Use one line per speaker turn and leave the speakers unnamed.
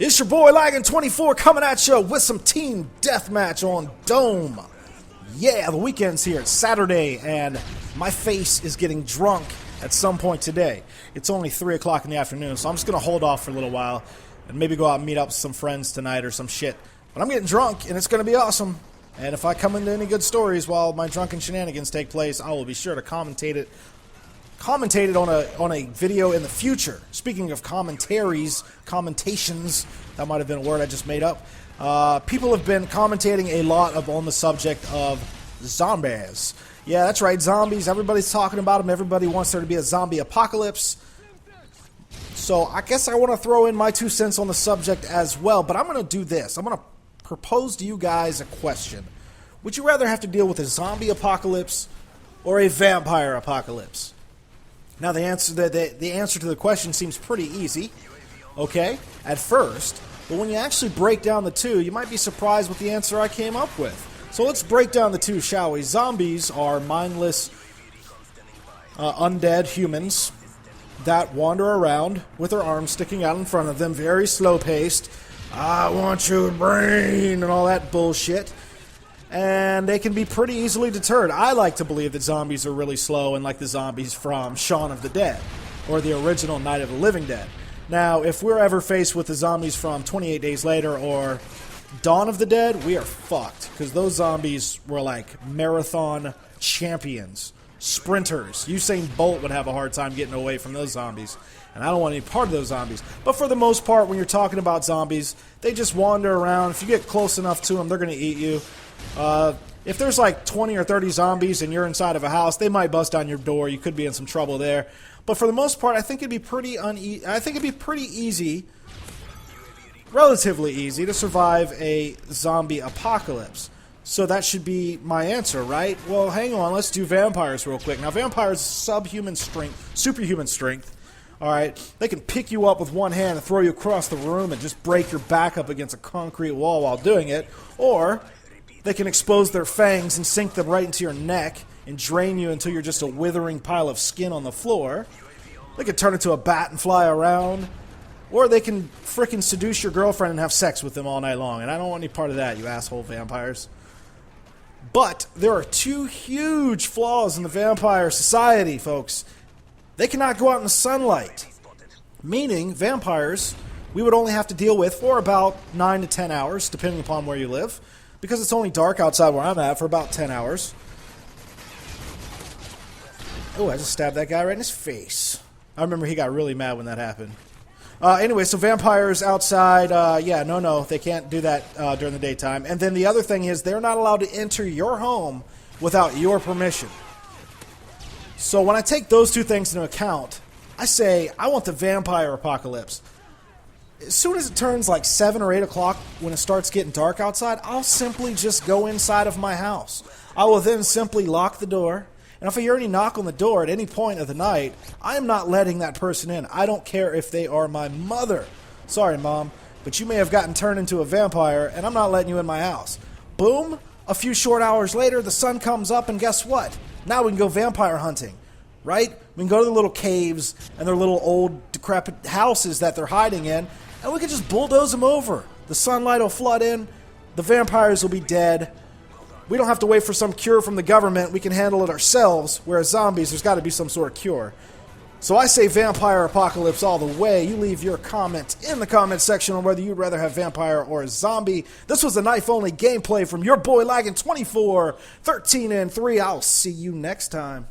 It's your boy Laggin24 coming at you with some team deathmatch on Dome. Yeah, the weekend's here. It's Saturday, and my face is getting drunk at some point today. It's only 3 o'clock in the afternoon, so I'm just going to hold off for a little while and maybe go out and meet up with some friends tonight or some shit. But I'm getting drunk, and it's going to be awesome. And if I come into any good stories while my drunken shenanigans take place, I will be sure to commentate it on a video in the future. Speaking of commentaries, commentations, that might have been a word I just made up. People have been commentating a lot on the subject of zombies. Yeah, that's right, zombies. Everybody's talking about them. Everybody wants there to be a zombie apocalypse. So I guess I want to throw in my 2 cents on the subject as well. But I'm going to do this. I'm going to propose to you guys a question. Would you rather have to deal with a zombie apocalypse or a vampire apocalypse? Now, the answer to the question seems pretty easy, okay, at first. But when you actually break down the two, you might be surprised with the answer I came up with. So let's break down the two, shall we? Zombies are mindless, undead humans that wander around with their arms sticking out in front of them, very slow-paced. I want your brain and all that bullshit. And they can be pretty easily deterred. I like to believe that zombies are really slow and like the zombies from Shaun of the Dead or the original Night of the Living Dead. Now, if we're ever faced with the zombies from 28 Days Later or Dawn of the Dead, we are fucked because those zombies were like marathon champions, sprinters. Usain Bolt would have a hard time getting away from those zombies, and I don't want any part of those zombies. But for the most part, when you're talking about zombies, they just wander around. If you get close enough to them, they're going to eat you. If there's like 20 or 30 zombies and you're inside of a house, they might bust down your door. You could be in some trouble there. But for the most part, I think it'd be pretty easy, relatively easy, to survive a zombie apocalypse. So that should be my answer, right? Well, hang on. Let's do vampires real quick. Now, vampires, superhuman strength. All right, they can pick you up with one hand and throw you across the room and just break your back up against a concrete wall while doing it, or they can expose their fangs and sink them right into your neck and drain you until you're just a withering pile of skin on the floor. They can turn into a bat and fly around. Or they can frickin' seduce your girlfriend and have sex with them all night long. And I don't want any part of that, you asshole vampires. But there are two huge flaws in the vampire society, folks. They cannot go out in the sunlight. Meaning, vampires, we would only have to deal with for about 9 to 10 hours, depending upon where you live. Because it's only dark outside where I'm at for about 10 hours. Oh, I just stabbed that guy right in his face. I remember he got really mad when that happened. Anyway, so vampires outside, no, they can't do that during the daytime. And then the other thing is they're not allowed to enter your home without your permission. So when I take those two things into account, I say I want the vampire apocalypse. As soon as it turns like 7 or 8 o'clock when it starts getting dark outside, I'll simply just go inside of my house. I will then simply lock the door. And if I hear any knock on the door at any point of the night, I am not letting that person in. I don't care if they are my mother. Sorry, Mom, but you may have gotten turned into a vampire, and I'm not letting you in my house. Boom! A few short hours later, the sun comes up, and guess what? Now we can go vampire hunting, right? We can go to the little caves and their little old decrepit houses that they're hiding in, and we can just bulldoze them over. The sunlight will flood in. The vampires will be dead. We don't have to wait for some cure from the government. We can handle it ourselves, whereas zombies, there's got to be some sort of cure. So I say vampire apocalypse all the way. You leave your comment in the comment section on whether you'd rather have vampire or a zombie. This was a knife-only gameplay from your boy Laggin24, 13 and 3. I'll see you next time.